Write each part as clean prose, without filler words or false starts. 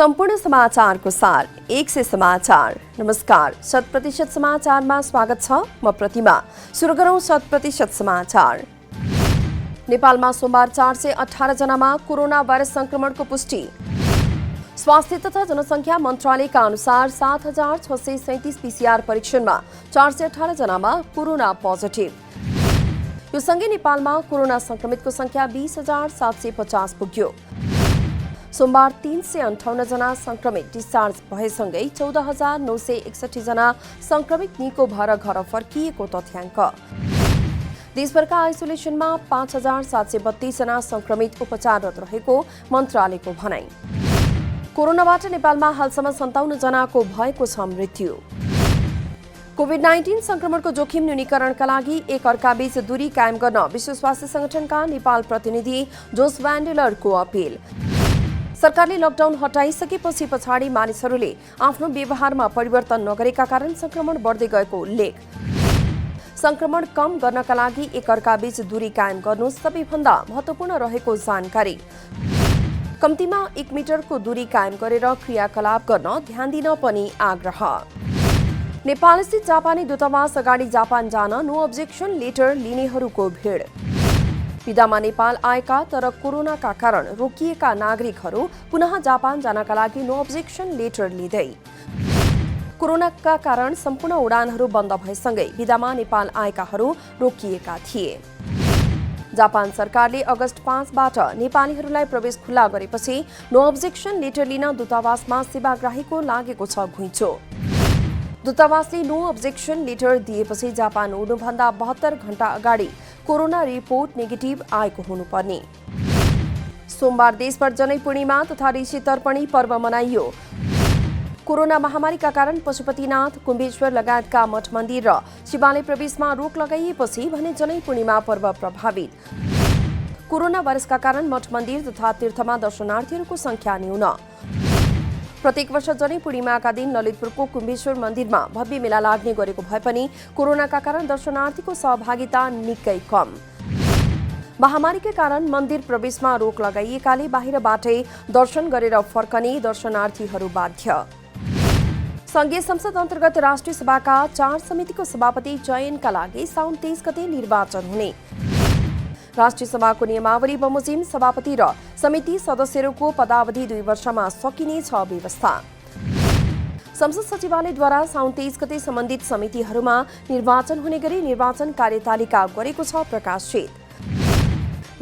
संपूर्ण समाचारको सार एक से समाचार। नमस्कार, 100% समाचारमा स्वागत छ। म प्रतिमा। सुरु गरौं 100% समाचार। नेपालमा सोमबार 418 जनामा कोरोना भाइरस संक्रमणको पुष्टि। स्वास्थ्य तथा जनसङ्ख्या मन्त्रालयका अनुसार 7637 पीसीआर परीक्षणमा 418 जनामा कोरोना पोजिटिभ। यो सँगै नेपालमा कोरोना संक्रमितको संख्या 20,750 पुग्यो। सोमबार 358 जना संक्रमित डिस्चार्ज भएसँगै 14,961 जना संक्रमित निको भएर घर फर्किएको तथ्याङ्क। देशभरका आइसोलेसनमा 5,732 जना संक्रमित उपचाररत रहेको मन्त्रालयको भनाइ। कोरोनाबाट नेपालमा हालसम्म 57 जनाको भएको छ मृत्यु। कोभिड-19 संक्रमणको जोखिम न्यूनीकरणका लागि एक अर्काबीच दूरी कायम गर्न विश्व स्वास्थ्य संगठनका नेपाल प्रतिनिधि जोस भ्यान्डेलरको अपील। सरकारले लकडाउन हटाइसकेपछि पछाडि मानिसहरूले आफ्नो व्यवहारमा परिवर्तन नगरेका कारण संक्रमण बढ्दै गएको उल्लेख। संक्रमण कम गर्नका लागि एक अर्काबीच दूरी कायम गर्नु सबैभन्दा महत्त्वपूर्ण रहेको जानकारी। कम्तीमा 1 मिटरको दूरी कायम गरेर क्रियाकलाप गर्न ध्यान दिन पनि आग्रह। नेपालस्थित जापानी दूतावास अगाडि जापान जान नो अब्जेक्सन लेटर लिनेहरूको भिड। विदामा नेपाल आएका तर कोरोनाका कारण रोकिएका नागरिकहरू पुनः जापान जानका लागि नो अब्जेक्सन लेटर लिँदै। कोरोनाका कारण सम्पूर्ण उडानहरू बन्द भएसँगै विदामा नेपाल आएकाहरू रोकिएका थिए। जापान सरकारले अगस्त 5बाट नेपालीहरूलाई प्रवेश खुल्ला गरेपछि नो अब्जेक्सन लेटर लिन दूतावासमा सेवाग्राहीको लागेको छ घुइँचो। दूतावासले नो अब्जेक्सन लेटर दिएपछि जापान उड्नुभन्दा 72 घण्टा अगाडि कोरोना रिपोर्ट नेगेटिभ आएको हुनुपर्ने। सोमबार देशभर जनै पूर्णिमा तथा ऋषि तर्पणी पर्व मनाइयो। कोरोना महामारीका कारण पशुपतिनाथ, कुम्भेश्वर लगायतका मठ मन्दिर र शिवालय प्रवेशमा रोक लगाइएपछि भने जनै पूर्णिमा पर्व प्रभावित। कोरोना भाइरसका कारण मठ मन्दिर तथा तीर्थमा दर्शनार्थीहरूको संख्या न्यून। प्रत्येक वर्ष जनै पूर्णिमाका दिन ललितपुरको कुम्भेश्वर मन्दिरमा भव्य मेला लाग्ने गरेको भए पनि कोरोनाका कारण दर्शनार्थीको सहभागिता निकै कम। महामारीका कारण मन्दिर प्रवेशमा रोक लगाइएकाले बाहिरबाटै दर्शन गरेर फर्कने दर्शनार्थीहरू बाध्य। संघीय संसद अन्तर्गत राष्ट्रिय सभाका 4 समितिको सभापति चयनका लागि साउन 23 गते निर्वाचन हुने। राष्ट्रिय सभाको नियमावली बमोजिम सभापति र समिति सदस्यहरूको पदावधि 2 वर्षमा सकिनेछ व्यवस्था। संसद सचिवालयद्वारा साउन 23 गते सम्बन्धित समितिहरूमा निर्वाचन हुने गरी निर्वाचन कार्यतालिका गरेको छ प्रकाशित।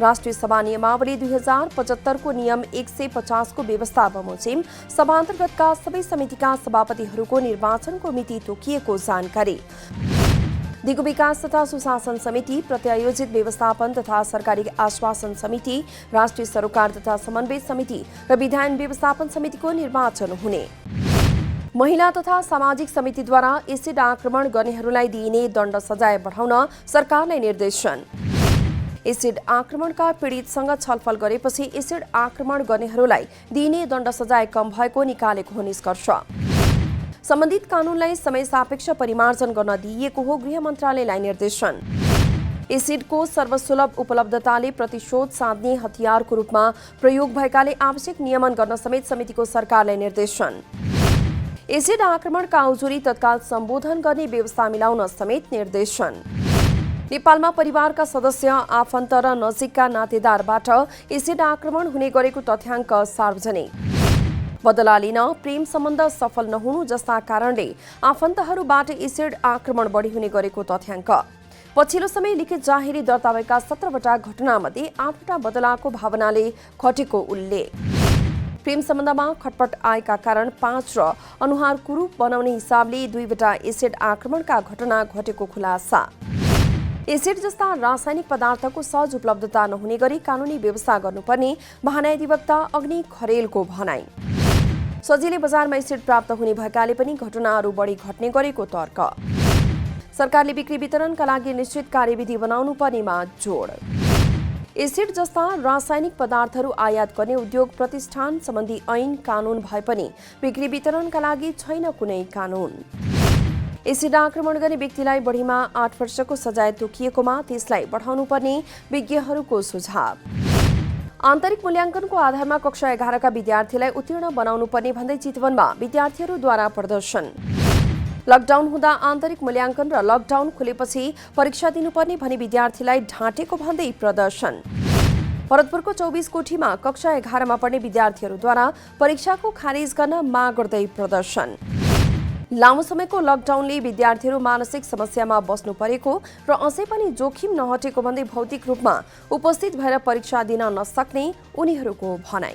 राष्ट्रिय सभा नियमावली 2075 को नियम 150 को व्यवस्था बमोजिम सभा अन्तर्गतका सबै समितिका सभापतिहरूको निर्वाचनको मिति तोकिएको जानकारी। दिगो विकास तथा सुशासन समिति, प्रत्यायोजित व्यवस्थापन तथा सरकारी आश्वासन समिति, राष्ट्रिय सरोकार तथा समन्वय समिति र विधायन व्यवस्थापन समितिको निर्वाचन हुने। महिला तथा सामाजिक समितिद्वारा एसिड आक्रमण गर्नेहरूलाई दिइने दण्ड सजाय बढाउन सरकारलाई निर्देशन। एसिड आक्रमणका पीडितसँग छलफल गरेपछि एसिड आक्रमण गर्नेहरूलाई दिइने दण्ड सजाय कम भएको निकालेको हो निष्कर्ष। सम्बन्धित कानूनलाई समय सापेक्ष परिमार्जन गर्न दिइएको हो गृह मन्त्रालयलाई निर्देशन। एसिडको सर्वसुलभ उपलब्धताले प्रतिशोध साध्ने हतियारको रूपमा प्रयोग भएकाले आवश्यक नियमन गर्न समेत समितिको सरकारलाई निर्देशन। एसिड आक्रमणका उजुरी तत्काल सम्बोधन गर्ने व्यवस्था मिलाउन समेत निर्देशन। नेपालमा परिवारका सदस्य, आफन्त र नजिकका नातेदारबाट एसिड आक्रमण हुने गरेको तथ्याङ्क सार्वजनिक। बदला लिन प्रेम सम्बन्ध सफल नहुनु जस्ता कारणले आफन्तहरूबाट एसिड आक्रमण बढी हुने गरेको तथ्याङ्क। पछिल्लो समय लिखित जाहेरी दर्ता भएका 17वटा घटनामध्ये 8वटा बदलाको भावनाले घटेको उल्लेख। प्रेम सम्बन्धमा खटपट आएका कारण 5 र अनुहार कुरूप बनाउने हिसाबले 2वटा एसिड आक्रमणका घटना घटेको खुलासा। एसिड जस्ता रासायनिक पदार्थको सहज उपलब्धता नहुने गरी कानूनी व्यवस्था गर्नुपर्ने महान्यायाधिवक्ता अग्नि खरेलको भनाइ। सजिलै बजारमा एसिड प्राप्त हुने भएकाले पनि घटनाहरू बढी घट्ने गरेको तर्क। सरकारले बिक्री वितरणका लागि निश्चित कार्यविधि बनाउनु पर्नेमा जोड। एसिड जस्ता रासायनिक पदार्थहरू आयात गर्ने उद्योग प्रतिष्ठान सम्बन्धी ऐन कानून भए पनि बिक्री वितरणका लागि छैन कुनै कानून। एसिड आक्रमण गर्ने व्यक्तिलाई बढीमा 8 वर्षको सजाय तोकिएकोमा त्यसलाई बढाउनु पर्ने विज्ञहरूको सुझाव। आन्तरिक मूल्याङ्कनको आधारमा कक्षा 11 का विद्यार्थीलाई उत्तीर्ण बनाउनु पर्ने भन्दै चितवनमा विद्यार्थीहरूद्वारा प्रदर्शन। लकडाउन हुँदा आन्तरिक मूल्याङ्कन र लकडाउन खुलेपछि परीक्षा दिनुपर्ने भनी विद्यार्थीलाई ढाँटेको भन्दै प्रदर्शन। भरतपुरको 24 कोठीमा कक्षा 11 मा पढ्ने विद्यार्थीहरूद्वारा परीक्षाको खारेज गर्न माग गर्दै प्रदर्शन। लामो समयको लकडाउनले विद्यार्थीहरू मानसिक समस्यामा बस्नु परेको र अझै पनि जोखिम नहटेको भन्दै भौतिक रूपमा उपस्थित भएर परीक्षा दिन नसक्ने उनीहरूको भनाइ।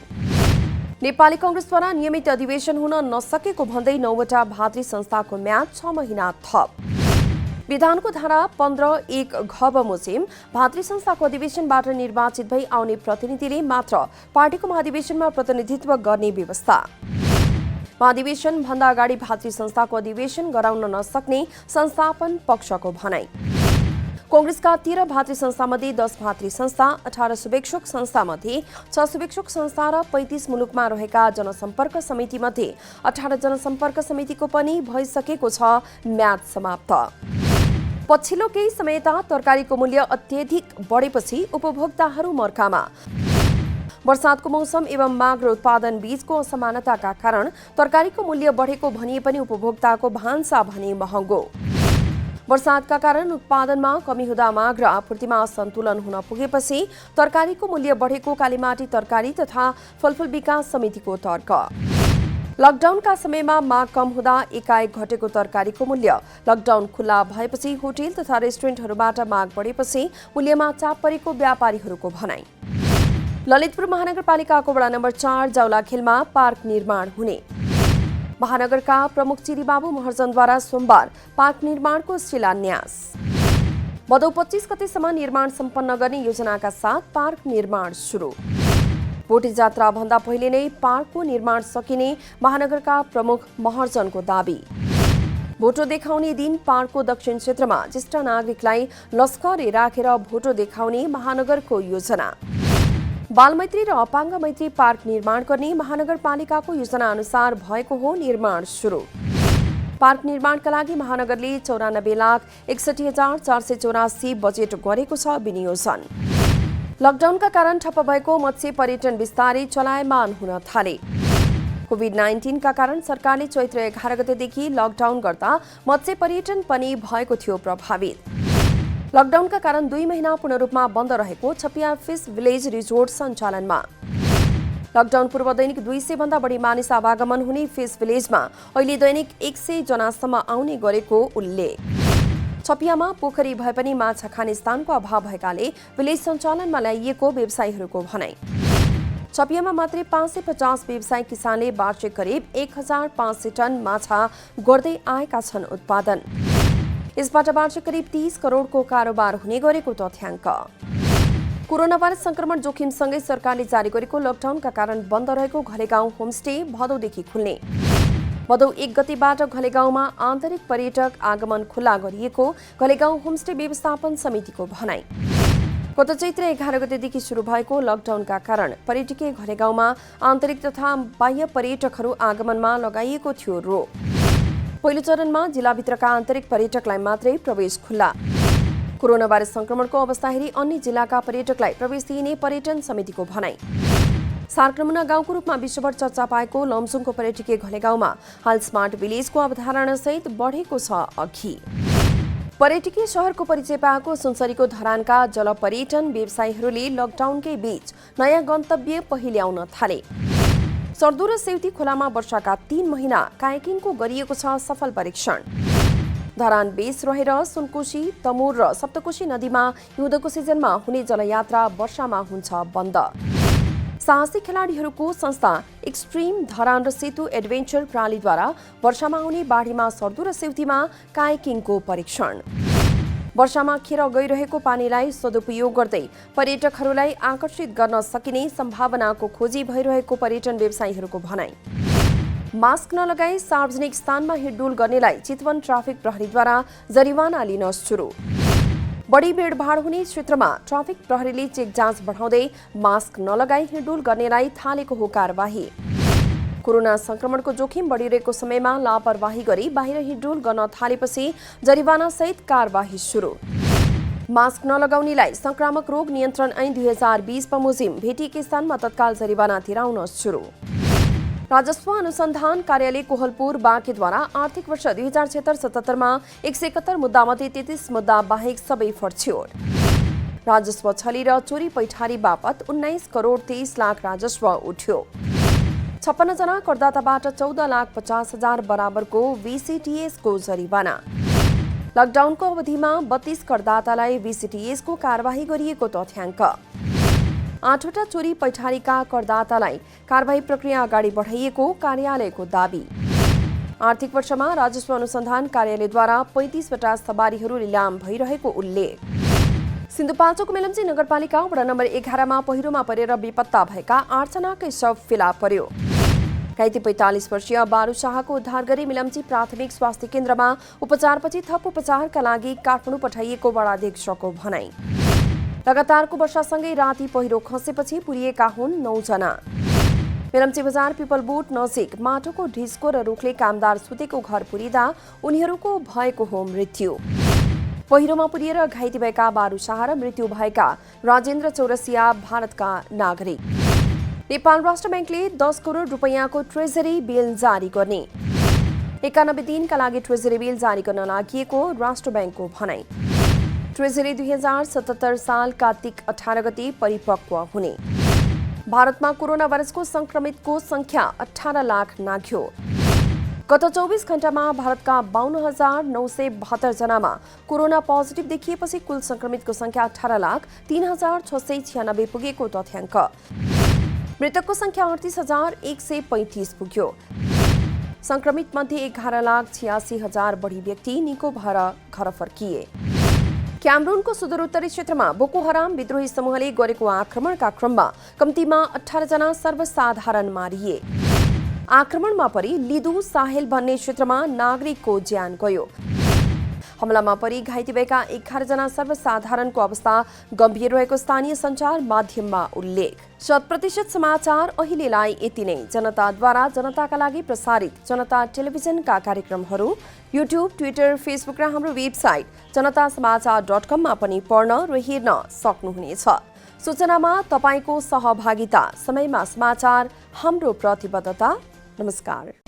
नेपाली कांग्रेसद्वारा नियमित अधिवेशन हुन नसकेको भन्दै 9वटा भातृ संस्थाको म्याद 6 महिना थप। विधानको धारा 15(1) घ बमोजिम भातृ संस्थाको अधिवेशनबाट निर्वाचित भई आउने प्रतिनिधिले मात्र पार्टीको महाधिवेशनमा प्रतिनिधित्व गर्ने व्यवस्था। महाधिवेशन भन्दा अगाडि भातृ संस्थाको अधिवेशन गराउन नसक्ने संस्थापन पक्षको भनाइ। कांग्रेसका 13 भातृ संस्थामध्ये 10 भातृ संस्था, 18 शुभेच्छुक संस्थामध्ये 6 शुभेच्छुक संस्था र 35 मुलुकमा रहेका जनसम्पर्क समितिमध्ये 18 जनसम्पर्क समितिको पनि भइसकेको छ म्याद समाप्त। पछिल्लो केही समयता तरकारीको मूल्य अत्यधिक बढेपछि उपभोक्ताहरू मर्कामा। वर्षातको मौसम एवं माग र उत्पादन बीचको असमानताका कारण तरकारीको मूल्य बढेको भनिए पनि उपभोक्ताको भान्सा भने महँगो। वर्षातका कारण उत्पादनमा कमी हुँदा माग र आपूर्तिमा असन्तुलन हुन पुगेपछि तरकारीको मूल्य बढेको कालीमाटी तरकारी तथा फलफुल विकास समितिको तर्क। लकडाउनका समयमा माग कम हुँदा एकाएक घटेको तरकारीको मूल्य। लकडाउन खुल्ला भएपछि होटेल तथा रेस्टुरेन्टहरूबाट माग बढेपछि मूल्यमा चाप परेको व्यापारीहरूको भनाइ। ललितपुर महानगरपालिकाको वडा नम्बर 4 जाउलाखेलमा पार्क निर्माण हुने। महानगरका प्रमुख चिरीबाबु महर्जनद्वारा सोमबार पार्क निर्माणको शिलान्यास। भदौ 25 गतेसम्म निर्माण सम्पन्न गर्ने योजनाका साथ पार्क निर्माण सुरु। भोटे जात्रा भन्दा पहिले नै पार्कको निर्माण सकिने महानगरका प्रमुख महर्जनको दाबी। भोटो देखाउने दिन पार्कको दक्षिण क्षेत्रमा ज्येष्ठ नागरिकलाई लस्करे राखेर भोटो देखाउने महानगरको योजना। बालमैत्री र अपाङ्ग मैत्री पार्क निर्माण गर्ने महानगरपालिकाको योजना अनुसार भएको हो निर्माण सुरु। पार्क निर्माणका लागि महानगरले 94,61,484 बजेट गरेको छ विनियोजन। लकडाउनका कारण ठप्प भएको मत्स्य पर्यटन बिस्तारै चलायमान हुन थाले। कोभिड-19 का कारण सरकारले चैत्र 11 गतेदेखि लकडाउन गर्दा मत्स्य पर्यटन पनि भएको थियो प्रभावित। लकडाउनका कारण 2 महिना पूर्ण रूपमा बन्द रहेको छपिया फिस विलेज रिजोर्ट सञ्चालनमा। लकडाउन पूर्व दैनिक 200 भन्दा बढी मानिस आवागमन हुने फिस विलेजमा अहिले दैनिक 100 जनासम्म आउने गरेको उल्लेख। छपियामा पोखरी भए पनि माछा खाने स्थानको अभाव भएकाले विलेज सञ्चालनमा ल्याइएको व्यवसायीहरूको भनाइ। छपियामा मात्रै 550 व्यवसायी किसानले वार्षिक करिब 1500 टन माछा गर्दै आएका छन् उत्पादन। यसबाट वार्षिक करिब 30 करोडको कारोबार हुने गरेको तथ्याङ्क। कोरोना भाइरस संक्रमण जोखिमसँगै सरकारले जारी गरेको लकडाउनका कारण बन्द रहेको घलेगाउँ होमस्टे भदौदेखि खुल्ने। भदौ 1 गतेबाट घलेगाउँमा आन्तरिक पर्यटक आगमन खुल्ला गरिएको घलेगाउँ होमस्टे व्यवस्थापन समितिको भनाइ। गत चैत्र 11 गतेदेखि सुरु भएको लकडाउनका कारण पर्यटकीय घलेगाउँमा आन्तरिक तथा बाह्य पर्यटकहरू आगमनमा लगाइएको थियो रोक। पहिलो चरणमा जिल्लाभित्रका आन्तरिक पर्यटकलाई मात्रै प्रवेश खुल्ला। कोरोना भाइरस संक्रमणको अवस्था हेरी अन्य जिल्लाका पर्यटकलाई प्रवेश दिइने पर्यटन समितिको भनाइ। सार्क नमुना गाउँको रूपमा विश्वभर चर्चा पाएको लमजुङको पर्यटकीय घलेगाउँमा हाल स्मार्ट विलेजको अवधारणासहित बढेको छ अघि। पर्यटकीय शहरको परिचय पाएको सुनसरीको धरानका जल पर्यटन व्यवसायीहरूले लकडाउनकै बीच नयाँ गन्तव्य पहिल्याउन थाले। सर्दु र सेउती खोलामा वर्षाका 3 महिना कायाकिङको गरिएको छ सफल परीक्षण। धरान बेस रहेर सुनकोशी, तमुर र सप्तकोशी नदीमा हिउँदको सिजनमा हुने जलयात्रा वर्षामा हुन्छ बन्द। साहसी खेलाडीहरूको संस्था एक्सट्रिम धरान र सेतु एडभेन्चर प्रणालीद्वारा वर्षामा आउने बाढीमा सर्दु र सेउतीमा कायाकिङको परीक्षण। वर्षामा खेर गइरहेको पानीलाई सदुपयोग गर्दै पर्यटकहरूलाई आकर्षित गर्न सकिने सम्भावनाको खोजी भइरहेको पर्यटन व्यवसायीहरूको भनाइ। मास्क नलगाई सार्वजनिक स्थानमा हिँडडुल गर्नेलाई चितवन ट्राफिक प्रहरीद्वारा जरिवाना लिन सुरु। बढी भीडभाड हुने क्षेत्रमा ट्राफिक प्रहरीले चेक जाँच बढाउँदै मास्क नलगाई हिँडडुल गर्नेलाई थालेको हो कारबाही। कोरोना संक्रमणको जोखिम बढिरहेको समयमा लापरवाही गरी बाहिर हिँडडुल गर्न थालेपछि जरिवाना सहित कारबाही सुरु। मास्क नलगाउनेलाई संक्रामक रोग नियन्त्रण ऐन 2020 बमोजिम भेटिएकै स्थानमा तत्काल जरिवाना तिराउन सुरु। राजस्व अनुसन्धान कार्यालय कोहलपुर बाँकेद्वारा आर्थिक वर्ष 2076-77 मा 171 मुद्दामध्ये 33 मुद्दा बाहेक सबै फर्च्योर। राजस्व छली र चोरी पैठारी बापत 19 करोड 23 लाख राजस्व उठ्यो। 56 जना करदाताबाट 14,50,000 बराबरको VCTS को जरिवाना। लकडाउनको अवधिमा 32 करदातालाई VCTS को कारबाही गरिएको तथ्याङ्क। 8वटा चोरी पैठारीका करदातालाई कारबाही प्रक्रिया अगाडि बढाइएको कार्यालयको दाबी। आर्थिक वर्षमा राजस्व अनुसन्धान कार्यालयद्वारा 35वटा सवारीहरू लिलाम भइरहेको उल्लेख। सिन्धुपाल्चोक मेलम्ची नगरपालिका वडा नम्बर 11 मा पहिरोमा परेर बेपत्ता भएका 8 जनाकै शव फेला पर्यो। घाइते 45 वर्षीय बारू शाहको उद्धार गरी मेलम्ची प्राथमिक स्वास्थ्य केन्द्रमा उपचारपछि थप उपचारका लागि काठमाडौँ पठाइएको वडाध्यक्षको भनाई। लगातारको वर्षासँगै राति पहिरो खसेपछि पुरिएका हुन् 9 जना। मेलम्ची बजार पिपलबोट नजिक माटोको ढिस्को र रुखले कामदार सुतेको घर पुरिँदा उनीहरूको भएको हो मृत्यु। पहिरोमा पुरिएर घाइते भएका बारू शाह र मृत्यु भएका राजेन्द्र चौरसिया भारतका नागरिक। नेपाल राष्ट्र ब्याङ्कले 10 करोड रुपैयाँको ट्रेजरी बिल जारी गर्ने। 91 दिनका लागि ट्रेजरी बिल जारी गर्न लागि राष्ट्र ब्याङ्कको भनाई। ट्रेजरी 2077 साल कार्तिक 18 गते परिपक्व हुने। भारतमा कोरोना भाइरसको संक्रमितको संख्या 18 लाख नाघ्यो। गत 24 घण्टामा भारतका 52,972 जनामा कोरोना पोजिटिभ देखिएपछि कुल संक्रमितको संख्या 18,03,696 पुगेको तथ्याङ्क। मृतकको संख्या 38,135 पुग्यो। संक्रमित मध्ये 11,86,000 बढी व्यक्ति निको भएर घर फर्किए। क्यामरूनको सुदूरोत्तरी क्षेत्रमा बोको हराम विद्रोही समूहले गरेको आक्रमणका क्रममा कम्तीमा 18 जना सर्वसाधारण मारिए। आक्रमणमा परि लिदु साहेल भन्ने क्षेत्रमा नागरिकको ज्यान गयो। हमलामा परि घाइते भएका 11 जना सर्वसाधारणको अवस्था गम्भीर रहेको स्थानीय सञ्चार माध्यममा उल्लेख। 100% समाचार अहिलेलाई यति नै। जनताद्वारा जनताका लागि प्रसारित जनता टेलिभिजनका कार्यक्रमहरू युट्युब, ट्विटर, फेसबुक र हाम्रो वेबसाइट जनतासमाचार.com मा पनि पढ्न र हेर्न सक्नुहुनेछ। सूचनामा तपाईको सहभागिता, समयमा समाचार, हाम्रो प्रतिबद्धता। नमस्कार।